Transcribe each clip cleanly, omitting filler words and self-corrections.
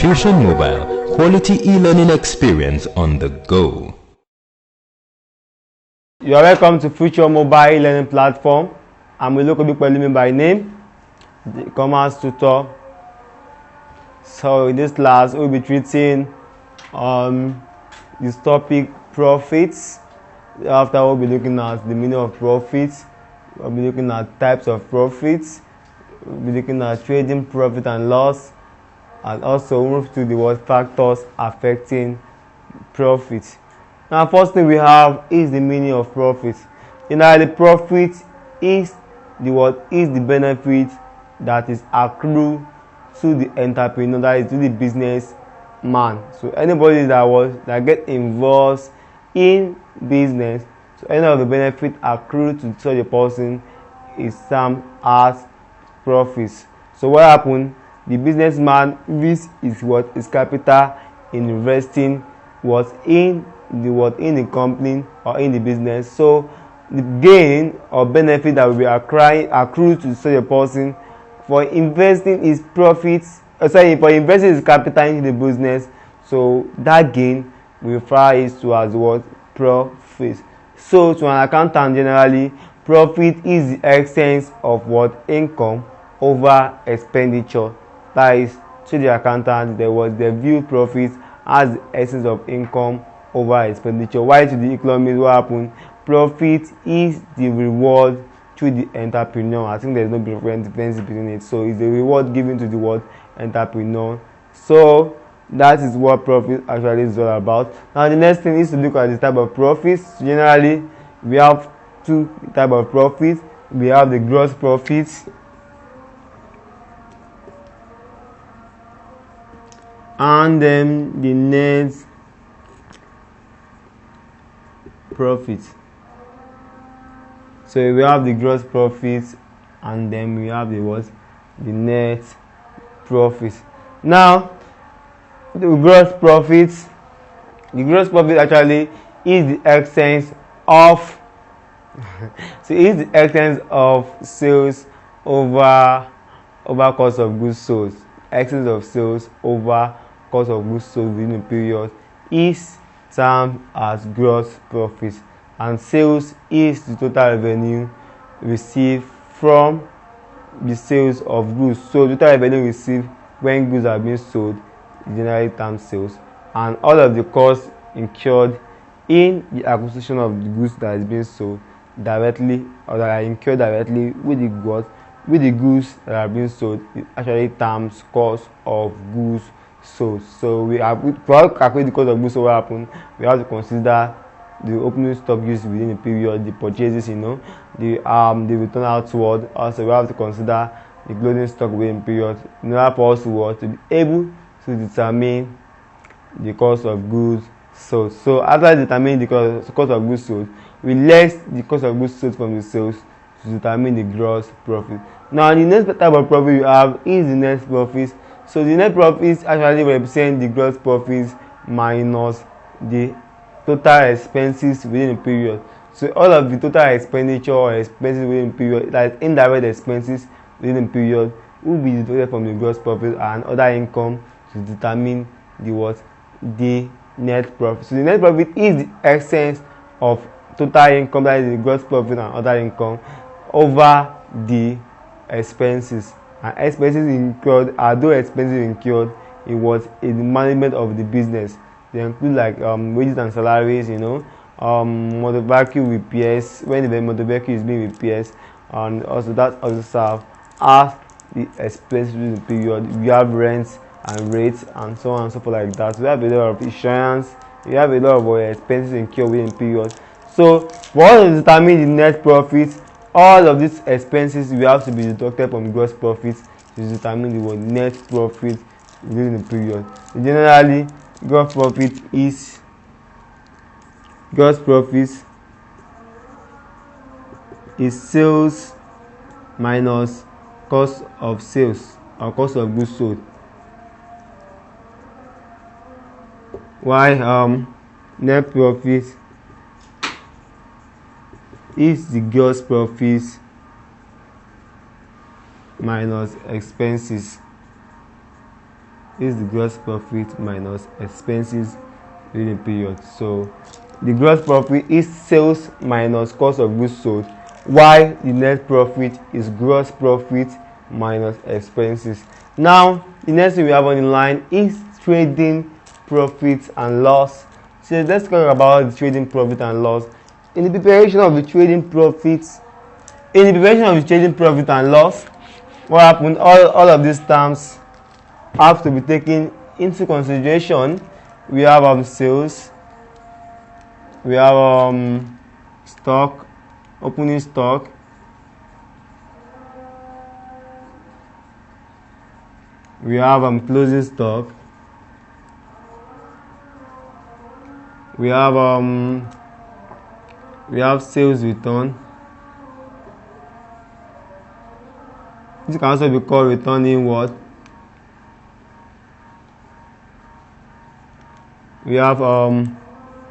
Fusion Mobile, quality e-learning experience on the go. You are welcome to Future Mobile e-learning platform. I'm Olokode Pelumi by name, the commerce tutor. So in this class, we'll be treating this topic, profits. After we'll be looking at the meaning of profits. We'll be looking at types of profits. We'll be looking at trading profit and loss, and also move to the what factors affecting profit. Now, first thing we have is the meaning of profit. The profit is the benefit that is accrued to the entrepreneur, that is to the business man. So anybody that get involved in business, so any of the benefit accrued to such a person is termed as profits. So what happened? The businessman risks his capital in investing in the company or in the business. So the gain or benefit that will be accrued to such a person for investing his profits, for investing his capital into the business. So that gain we refer it to as what? Profit. So to an accountant generally, profit is the essence of what? Income over expenditure. That is, to the accountant, they view profit as the essence of income over expenditure. While to the economist, what happened? Profit is the reward to the entrepreneur. I think there's no difference between it. So it's the reward given to the entrepreneur. So that is what profit actually is all about. Now the next thing is to look at the type of profits. Generally, we have two types of profits. We have the gross profits and then the net profit. So we have the gross profits and then we have the net profit. Now the gross profit actually is the essence of sales over cost of goods sold. Excess of sales over cost of goods sold within a period is termed as gross profit, and sales is the total revenue received from the sales of goods. So total revenue received when goods are being sold is generally termed sales, and all of the costs incurred in the acquisition of the goods that is being sold directly or that are incurred directly with the goods that are being sold is actually terms cost of goods sold. So for calculate the cost of goods sold, what happen? We have to consider the opening stock used within the period, the purchases, the return outward. Also, we have to consider the closing stock within the period in order for us to be able to determine the cost of goods sold. So after determining the cost of goods sold, we less the cost of goods sold from the sales to determine the gross profit. Now the next type of profit you have is the net profit. So the net profits actually represent the gross profits minus the total expenses within the period. So all of the total expenditure or expenses within the period, that is indirect expenses within the period, will be deducted from the gross profit and other income to determine the net profit. So the net profit is the essence of total income, that is the gross profit and other income, over the expenses. And expenses incurred are those expenses incurred in the management of the business. They include like wages and salaries, motor vehicle repairs when the motor vehicle is being repaired, and also that also serve as the expenses in the period. We have rents and rates and so on and so forth like that. We have a lot of insurance. We have a lot of expenses incurred within the period. So for us to determine the net profit, all of these expenses will have to be deducted from gross profit to determine the net profit within the period. So generally, gross profit is sales minus cost of sales or cost of goods sold, while net profit is the gross profit minus expenses. is the gross profit minus expenses within the period. So the gross profit is sales minus cost of goods sold, while the net profit is gross profit minus expenses. Now the next thing we have on the line is trading profit and loss. So let's talk about the trading profit and loss. In the preparation of the trading profits, and loss, what happened? All of these terms have to be taken into consideration. We have sales, we have stock, opening stock, we have closing stock, we have sales return. This can also be called return inward. We have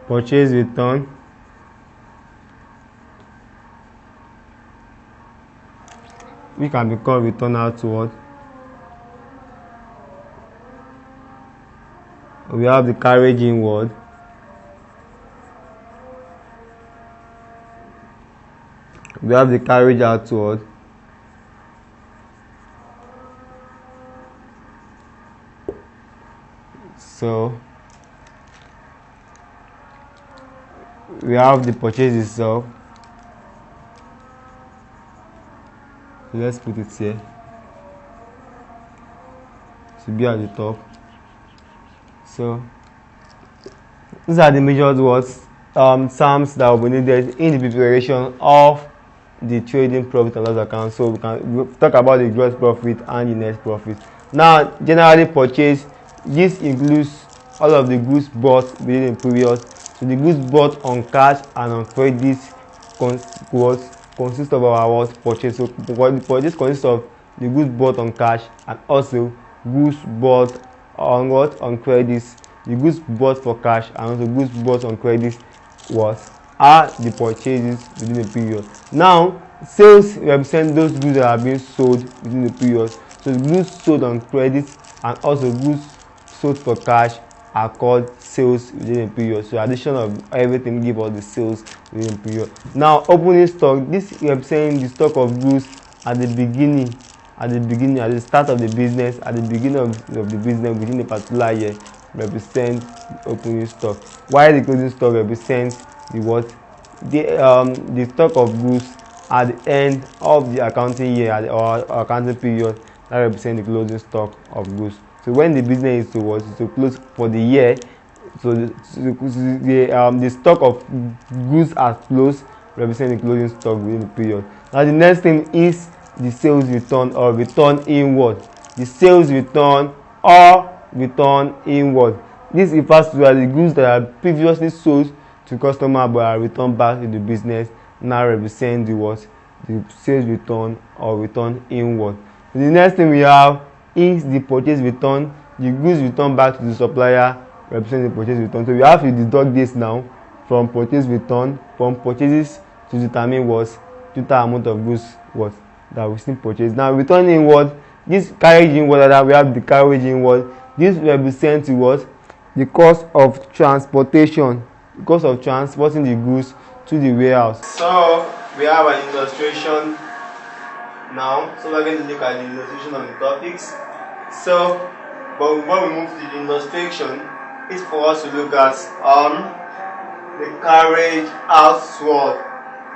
purchase return. Which can be called return outward. We have the carriage inward. We have the carriage outward. So we have the purchase itself. Let's put it here to be at the top. So these are the major words, terms that will be needed in the preparation of the trading profit and loss account. So we'll talk about the gross profit and the net profit. Now, generally purchase, this includes all of the goods bought within a period. So the goods bought on cash and on credit consists of our purchase. So the purchase consists of the goods bought on cash and also goods bought on on credits. The goods bought for cash and also goods bought on credits are the purchases within the period. Now sales represent those goods that are being sold within the period. So the goods sold on credit and also goods sold for cash are called sales within a period. So addition of everything give us the sales within a period. Now opening stock, this represents the stock of goods at the beginning, at the start of the business, at the beginning of the business within a particular year, represent the opening stock, while the closing stock represents the stock of goods at the end of the accounting year or accounting period, that represents the closing stock of goods. So when the business is to close for the year, so the stock of goods as closed represent the closing stock within the period. Now the next thing is the sales return or return inward. The sales return or return inward. This refers to the goods that are previously sold to customer but are returned back to the business, now represent the sales return or return inward. So the next thing we have is the purchase return. The goods returned back to the supplier represent the purchase return. So we have to deduct this now from purchase return, from purchases, to determine total amount of goods that we still purchase. Now return inward, this carriage inward, that we have the carriage inward. This represents the cost of transportation, the cost of transporting the goods to the warehouse. So we have an illustration now. So we're going to look at the illustration of the topics. So, but before we move to the illustration, it's for us to look at the carriage outward.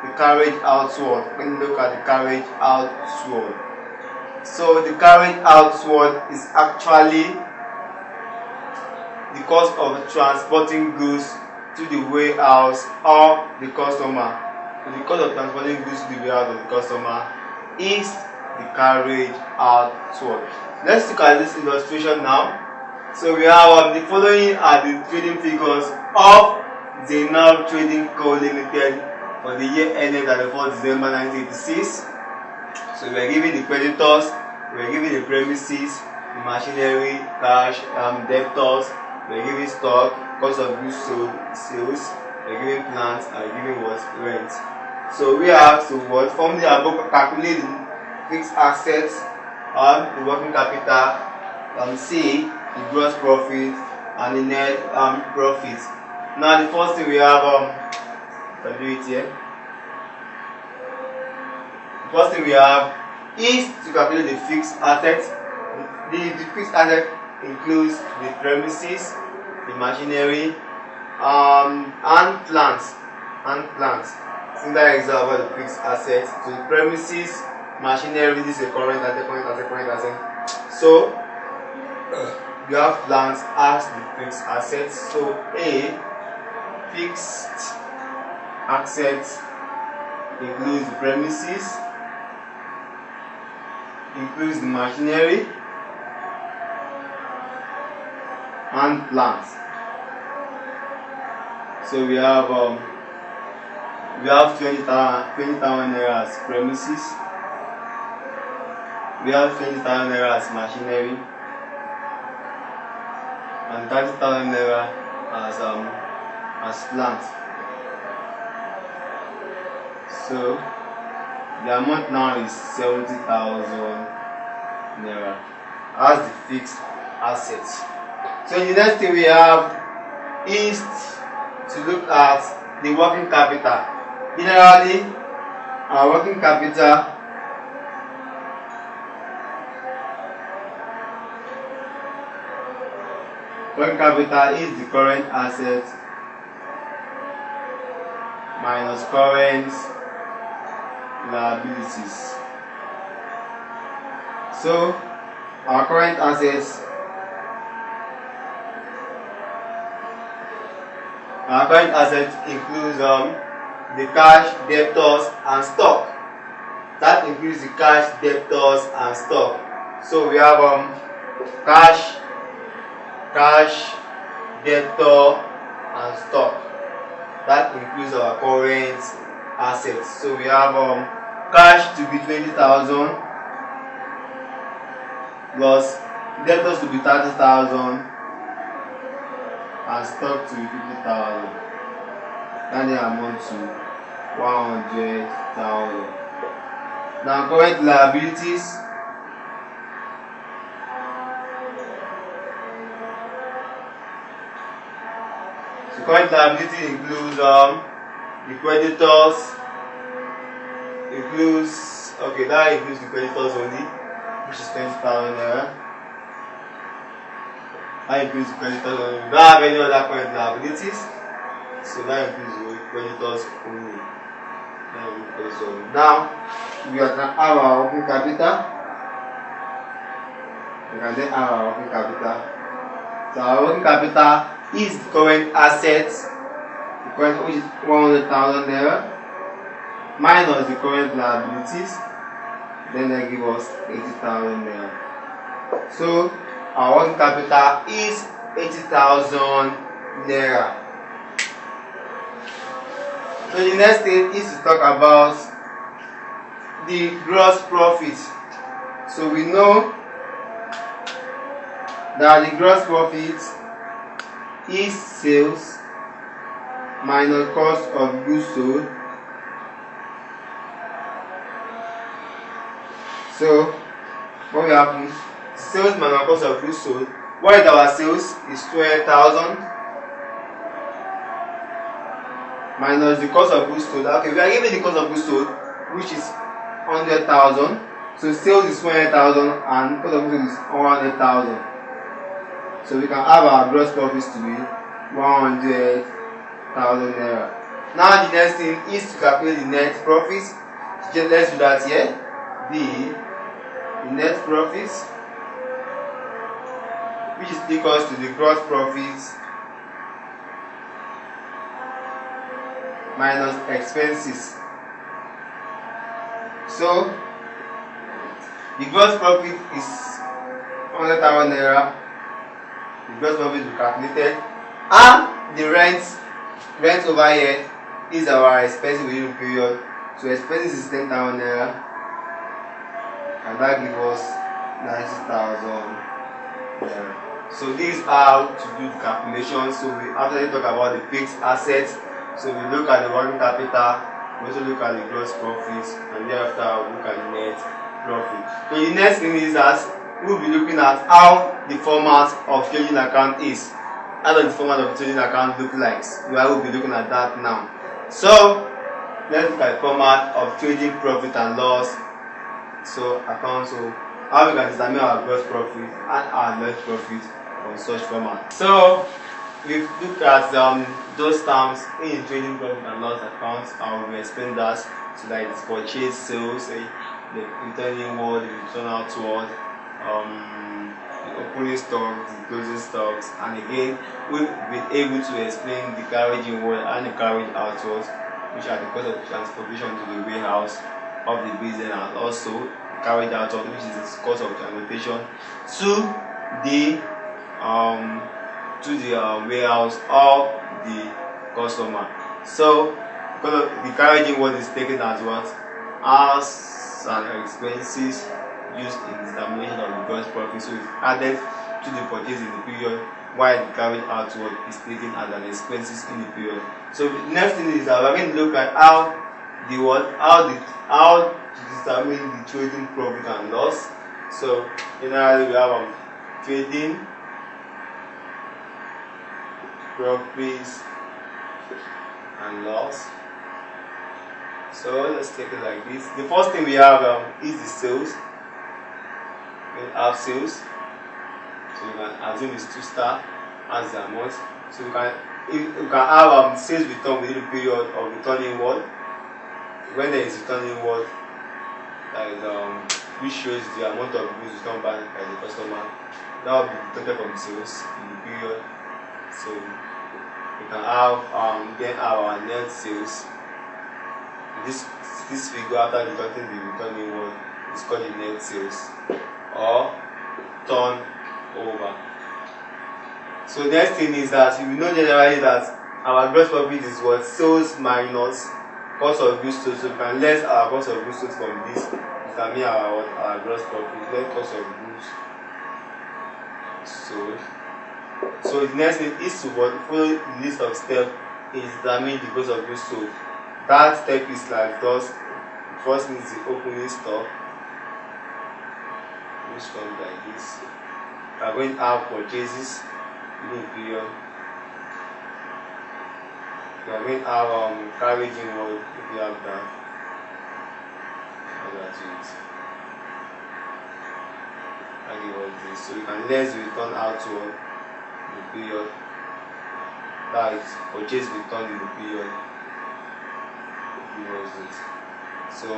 The carriage outward. We're going to look at the carriage outward. So the carriage outward is actually the cost of transporting goods to the warehouse or the customer. So the cost of transporting goods to the warehouse of the customer is the carriage outward. Let's look at this illustration now. So we have the following are the trading figures of the NABTEB Trading Co. Limited for the year ended at the 4th December 1986. So we are giving the creditors, we are giving the premises, the machinery, cash, debtors, we are giving stock, cost of goods sold, sales, we are giving plants, and we are giving rent. So we have to from the above calculate the fixed assets, the working capital, C, the gross profit, and the net profit. Now the first thing we have, I'll do it here. The first thing we have is to calculate the fixed asset. The fixed asset includes the premises, the machinery, and plants. Similar example of the fixed asset. So the premises, machinery, this is a current asset. So you have plants as the fixed assets. So A, fixed assets includes the premises, includes the machinery and plants. So we have 20,000 naira as premises, we have 20,000 naira as machinery, and 30,000 naira as plants. So the amount now is 70,000 naira as the fixed assets. So the next thing we have is to look at the working capital. Generally, our working capital is the current asset minus current liabilities. So our current assets includes the cash, debtors, and stock. That includes the cash, debtors, and stock. So we have cash, debtor, and stock. That includes our current assets. So we have cash to be 20,000 plus debtors to be 30,000 and stock to be 50,000. And the amount to 100,000. Now current liabilities. So current liability includes the creditors, that includes the creditors only, which is 20,000 naira. That includes the creditors only. We don't have any other current liabilities, so that includes the creditors only. Now we can have our working capital. We can then have our working capital. So our working capital is the current assets, which is 100,000 naira, minus the current liabilities, then they give us 80,000 naira. So our working capital is 80,000 naira. So the next thing is to talk about the gross profit. So we know that the gross profit is sales minus cost of goods sold. So what will happen? Sales minus cost of goods sold. What is our sales? Is 20,000 minus the cost of goods sold. Okay, we are given the cost of goods sold, which is 100,000. So sales is 100,000 and cost of goods sold is 100,000. So we can have our gross profits to be 100,000 naira. Now the next thing is to calculate the net profits. So let's do that here. The net profits, which is equals to the gross profits minus expenses. So the gross profit is 100,000 naira. The gross profit will be calculated, and the rent over here is our expenses within the period. So expenses is 10,000 naira, and that gives us 90,000 naira. So this is how to do the calculation. So we after talk about the fixed assets. So we look at the working capital, we also look at the gross profits, and thereafter we look at the net profit. So the next thing is that we'll be looking at how the format of trading account is. How does the format of trading account look like? We will be looking at that now. So let's look at the format of trading profit and loss. So account. So how we can determine our gross profit and our net profit on such format. So we've looked at those terms in trading profit and loss accounts. I will explain that. So like it's purchase, sales, the return inward, the return outward, the opening stock, the closing stocks, and again we've been able to explain the carriage inward and the carriage outward, which are the cost of transportation to the warehouse of the business, and also carried outward, which is the cost of transportation to the warehouse of the customer. So the carriage inward is taken as what? As an expenses used in the determination of the gross profit, so it's added to the purchase in the period, while the carriage outward is taken as an expenses in the period. So the next thing is that we're going to look at how to determine the trading profit and loss. So generally we have trading profits and loss. So let's take it like this. The first thing we have is the sales. We have sales. So you can assume it's 2 star as the amount. So you can have sales return within the period of return inward. When there is return inward, that is which shows the amount of goods returned back by the customer. That will be deducted from sales in the period. So we can have then our net sales. This figure after deducting the return inward is called the net sales or turnover. So the next thing is that we know generally that our gross profit is what? Sales minus cost of goods sold. So we can less our cost of goods sold from this, determine our gross profit, less cost of goods sold. So the next thing is to follow the list of steps in determining the cost of goods sold. That step is like this. The first thing is the opening stock, which comes like this. We are going to have purchases within the period. We are going to have carriage inward if you have that. And that's it. And it was this. So you can less return outward in the period. That is purchase return in the period. It. So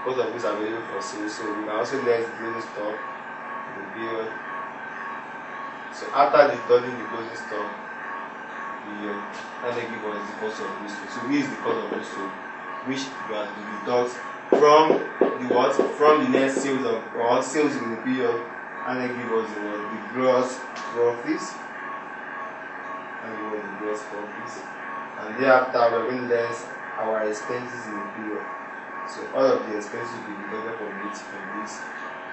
cost of goods available for sale. So we can also less the closing stock in the period. So after deducting the closing stock period, that will give us the cost of goods sold. So this is the cost of goods sold, which we have to deduct from the what? From the net sales or sales in the period, and then give us the gross profits. And thereafter we are going to less our expenses in the period. So all of the expenses will be deducted from this.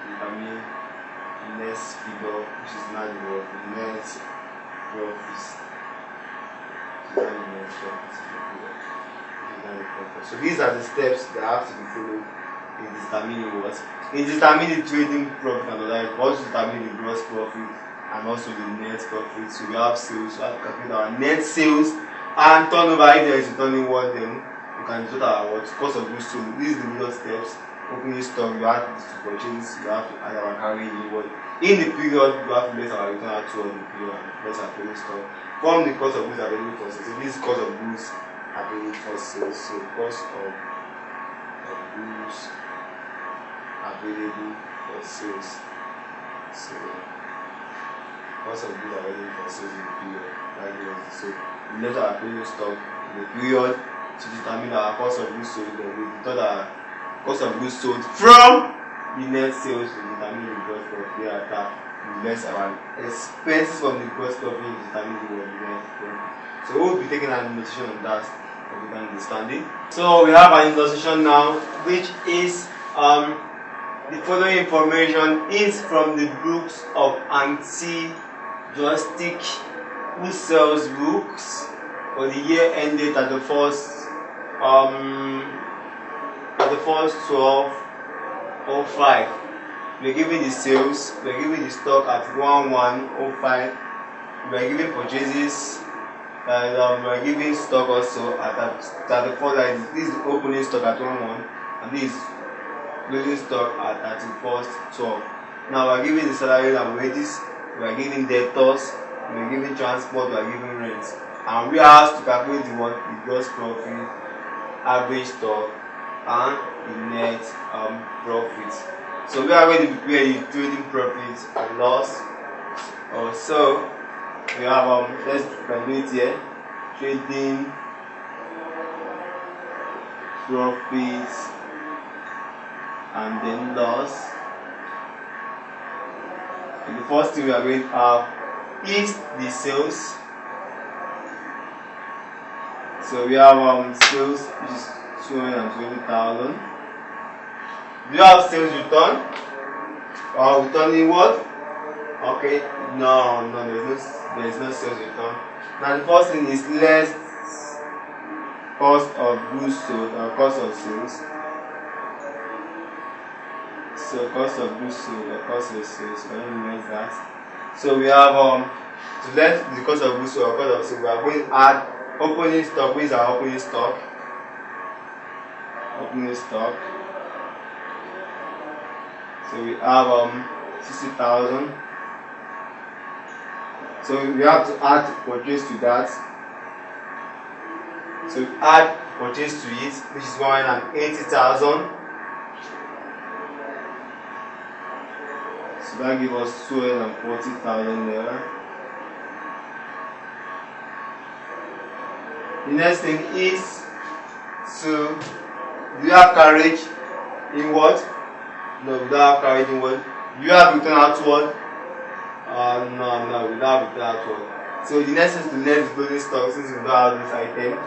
We can mean the next figure, which is now the net profits. So these are the steps that have to be followed in determining what? In determining the trading profit and the also determining the gross profit and also the net profit. So we have sales, so we have to calculate our net sales and turnover. If there is return inward, then you can do our cost of goods sold. These are the middle steps. Opening stock, you have to purchase, you have to add our carrying inward. In the period, you have to let our return outward in the period and let our closing stock. From the cost of goods available for sales. So this is cost of goods available for sales. So cost of goods available for sales. So cost of goods available for sales in the period. So we let our closing stock in the period to determine our cost of goods sold. Then we deduct our cost of goods sold from the net sales to determine the gross profit. Thereafter, we less our expenses from the gross profit to determine the net profit. So we'll be taking an notation on that for the understanding. So we have an illustration now, which is the following information is from the books of anti-joystick who sells books for the year ended at the first 12/05 we are giving the sales, we are giving the stock at 1105, we are giving purchases, and we are giving stock also at 34. This is opening stock at 11, and this is closing stock at 31st 12. Now we are giving the salary and wages, we are giving debtors, we are giving transport, we are giving rent, and we are asked to calculate the gross profit, average stock, and the net profit. So we are going to prepare the trading profit and loss. Also, we have let's calculate here trading profit and then loss. And the first thing we are going to have is the sales. So we have sales, which is 220,000. Do you have sales return? Or returning what? Okay, no, there is no sales return. Now the first thing is less cost of goods sold or cost of sales. So cost of goods sold or cost of sales, so let me make that. So we have to let the cost of goods sold or cost of sales, we are going to add opening stock. Which is our opening stock? Opening stock. So we have 60,000. So we have to add purchase to that. So we add purchase to it, which is 180,000. So that gives us 240,000 there. The next thing is, so do you have carriage in what? No, we don't have carriage in what? Do you have return outward? No, we don't have return outward. So the next is to less the closing stock. Since we don't have this item,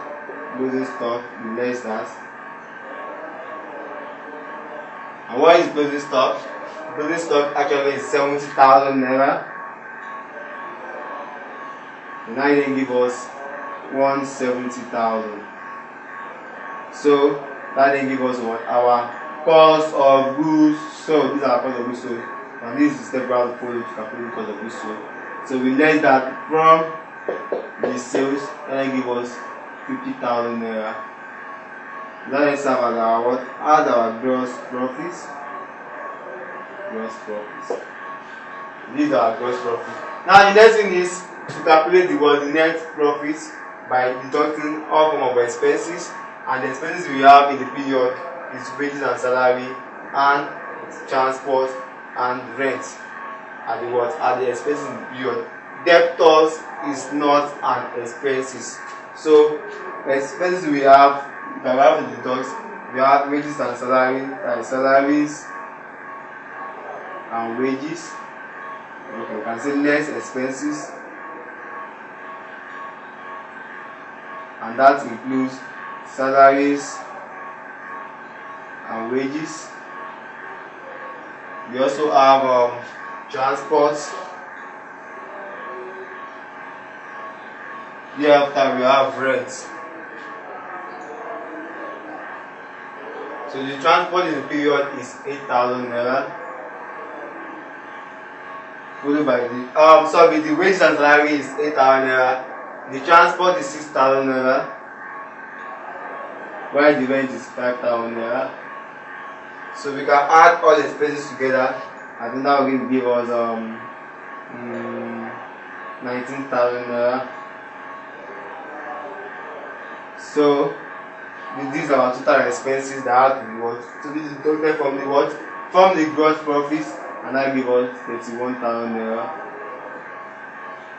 closing stock, we less that. And what is closing stock? Closing stock actually is 70,000 naira. And now they give us 170,000. So that then give us what? Our cost of goods sold. These are our cost of goods sold. And this is the step we have to follow to calculate the cost of goods sold. So we less that from the sales, and then give us 50,000 naira. That then serve as our what? As our gross profits. Gross profits. These are our gross profits. Now the next thing is to calculate the net profits by deducting all form of expenses, and the expenses we have in the period is wages and salary and transport and rent at the expenses in the period. Debtors is not an expenses. So expenses we have that we have to deduct, we have wages and salaries and wages. Okay, we can say less expenses, and that includes salaries and wages. We also have transport. Thereafter we have rent. So the transport in the period is 8,000 naira. Followed by the wages and salary is 8,000 naira. The transport is 6,000 naira, while the rent is 5,000 naira. So we can add all the expenses together, and then that will give us 19,000 naira. So these are our total expenses that have to be what? So this is total from the what? From the gross profits, and that gives us 31,000 naira.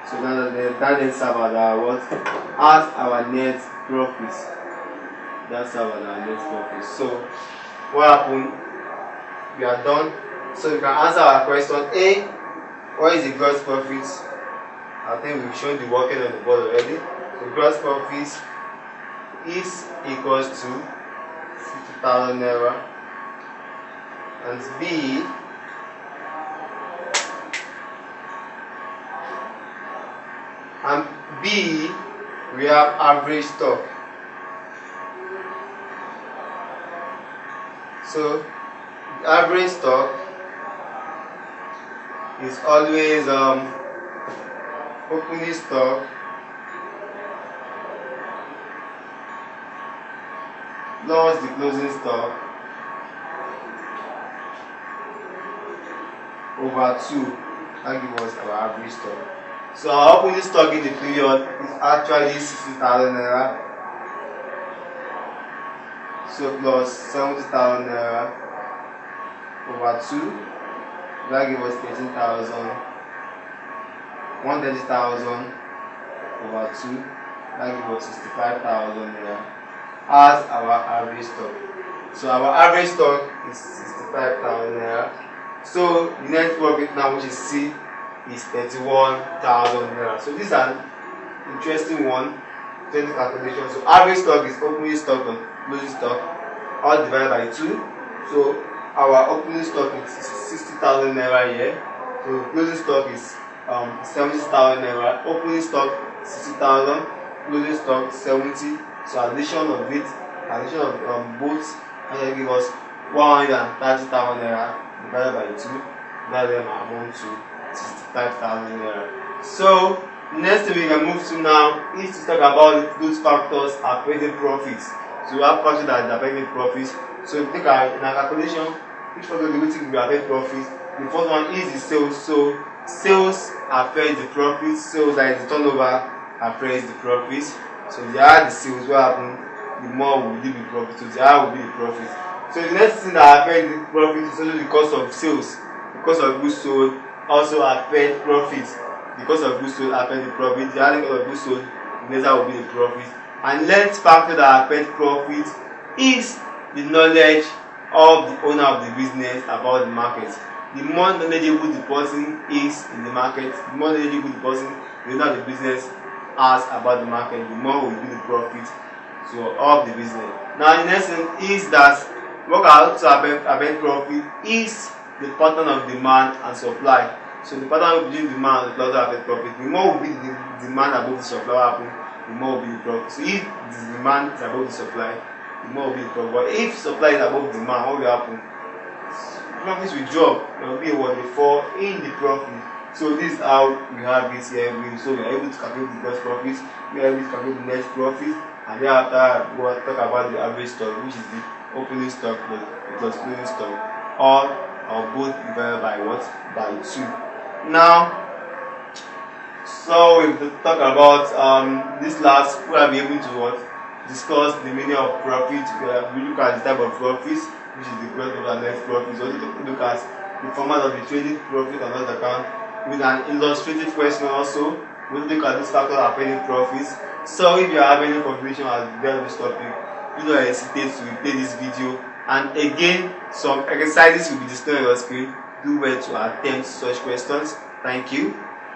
So that then serve as our what? As our net profits. That's our net profits. So what happened? We are done. So you can answer our question A. What is the gross profits? I think we've shown the working on the board already. The gross profits is equals to 50,000 naira. And B, we have average stock. So the average stock is always opening stock plus the closing stock over 2. That gives us our average stock. So our opening stock in the period is actually 60,000 naira. So plus 70,000 naira over 2. That gives us 13,000. 130,000 over 2. That gives us 65,000 naira as our average stock. So our average stock is 65,000 naira. So the net profit now, which is C, is 31,000 naira. So this is an interesting one, technical calculation. So average stock is opening stock and closing stock, all divided by 2. So our opening stock is 60,000 naira here. So closing stock is 70,000 naira. Opening stock 60,000, closing stock 70. So addition of both, and then give us 130,000 naira divided by 2. That then amount to 65,000 naira. So next thing we can move to now is to talk about those factors affecting profits. So we have factors that affect profits. So if you take in our calculation, which factor do we think will affect profits? The first one is the sales. So sales affect the profits. Sales, that is the turnover, affects the profits. So the higher the sales, what happen, the more will be the profit. So the higher will be the profit. So the next thing that affects the profit is also the cost of sales. The cost of goods sold also affect profit. The cost of goods sold affect the profit. The higher the cost of goods sold, the lesser will be the profit. And next factor that affects profit is the knowledge of the owner of the business about the market. The more knowledgeable the person is in the market, the more knowledgeable the person, the owner of the business, as about the market, the more will be the profit of the business. Now the next thing is that what can also affect profit is the pattern of demand and supply. So the pattern between demand and supply affect profit. The more will be the demand above the supply, the more will be the profit. So if the demand is above the supply, the more will be the profit. But if supply is above demand, what will happen? Profits will drop. There will be what they fall in the profit. So this is how we have it here. So we are able to calculate the gross profit, we are able to calculate the net profit, and thereafter we will talk about the average stock, which is the opening stock plus closing stock, all or both divided by what? By 2. Now, so we talk about this last, we will be able to what? Discuss the meaning of profit. We look at the type of profits, which is the gross profit and net profit. So we look at the format of the trading profit and loss account with an illustrative question also. We'll look at this factor affecting profits. So if you have any confusion as the end of this topic, please don't hesitate to replay this video. And again, some exercises will be displayed on your screen. Do well to attempt such questions. Thank you.